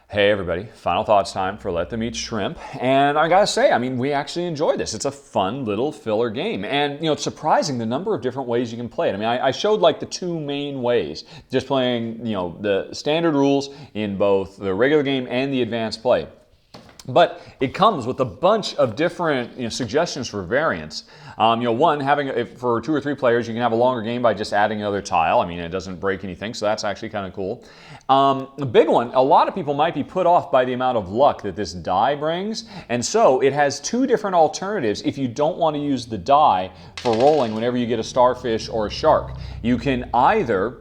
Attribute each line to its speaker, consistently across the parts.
Speaker 1: Hey everybody, final thoughts time for Let Them Eat Shrimp. And I gotta say, we actually enjoy this. It's a fun little filler game. And it's surprising the number of different ways you can play it. I showed like the two main ways, just playing, the standard rules in both the regular game and the advanced play. But it comes with a bunch of different suggestions for variants. One, for 2 or 3 players, you can have a longer game by just adding another tile. It doesn't break anything, so that's actually kind of cool. The big one, a lot of people might be put off by the amount of luck that this die brings, and so it has 2 different alternatives if you don't want to use the die for rolling whenever you get a starfish or a shark. You can either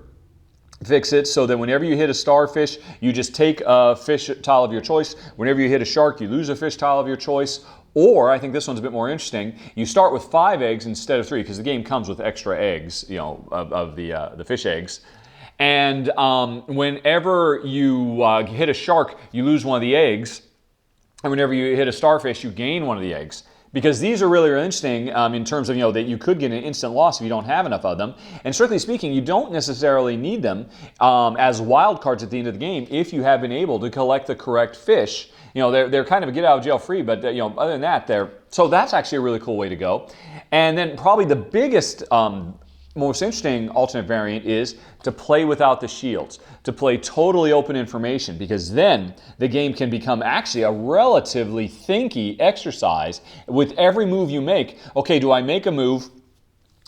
Speaker 1: fix it so that whenever you hit a starfish, you just take a fish tile of your choice. Whenever you hit a shark, you lose a fish tile of your choice. Or, I think this one's a bit more interesting, you start with 5 eggs instead of 3, because the game comes with extra eggs, of the fish eggs. And whenever you hit a shark, you lose one of the eggs. And whenever you hit a starfish, you gain one of the eggs. Because these are really, really interesting in terms of, that you could get an instant loss if you don't have enough of them. And strictly speaking, you don't necessarily need them as wild cards at the end of the game if you have been able to collect the correct fish. They're kind of a get out of jail free, but other than that, so that's actually a really cool way to go. And then probably the biggest most interesting alternate variant is to play without the shields, to play totally open information, because then the game can become actually a relatively thinky exercise. With every move you make, okay, do I make a move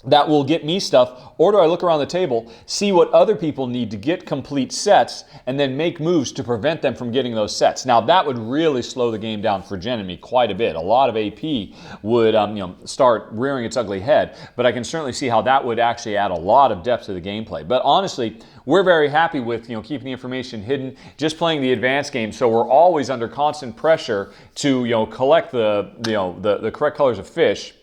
Speaker 1: that will get me stuff, or do I look around the table, see what other people need to get complete sets, and then make moves to prevent them from getting those sets? Now that would really slow the game down for Jen and me quite a bit. A lot of AP would start rearing its ugly head, but I can certainly see how that would actually add a lot of depth to the gameplay. But honestly, we're very happy with keeping the information hidden, just playing the advanced game, so we're always under constant pressure to collect the correct colors of fish.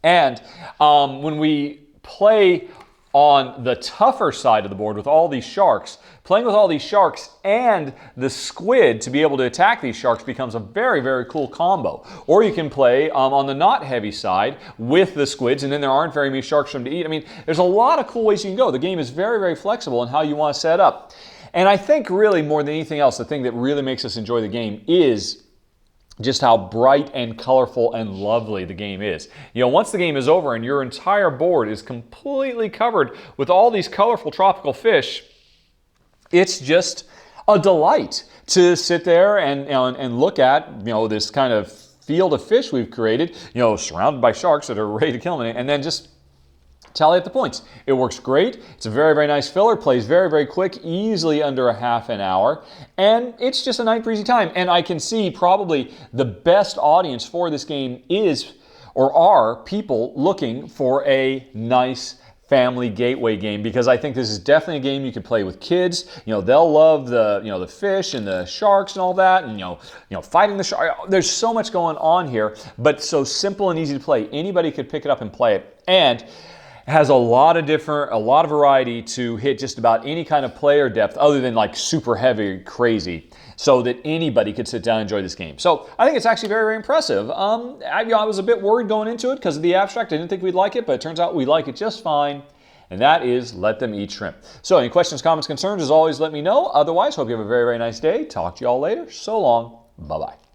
Speaker 1: And when we play on the tougher side of the board with all these sharks, playing with all these sharks and the squid to be able to attack these sharks becomes a very, very cool combo. Or you can play on the not heavy side with the squids, and then there aren't very many sharks for them to eat. There's a lot of cool ways you can go. The game is very, very flexible in how you want to set up. And I think really more than anything else, the thing that really makes us enjoy the game is just how bright and colorful and lovely the game is. Once the game is over and your entire board is completely covered with all these colorful tropical fish, it's just a delight to sit there and look at, this kind of field of fish we've created, surrounded by sharks that are ready to kill them, and then just tally up the points. It works great. It's a very, very nice filler. Plays very, very quick, easily under a half an hour. And it's just a nice breezy time. And I can see probably the best audience for this game is or are people looking for a nice family gateway game, because I think this is definitely a game you can play with kids. They'll love the fish and the sharks and all that, and fighting the shark. There's so much going on here, but so simple and easy to play. Anybody could pick it up and play it. And has a lot of variety to hit just about any kind of player depth other than like super heavy crazy, so that anybody could sit down and enjoy this game. So I think it's actually very, very impressive. I was a bit worried going into it because of the abstract. I didn't think we'd like it, but it turns out we like it just fine. And that is Let Them Eat Shrimp. So any questions, comments, concerns, as always, let me know. Otherwise, hope you have a very, very nice day. Talk to you all later. So long. Bye-bye.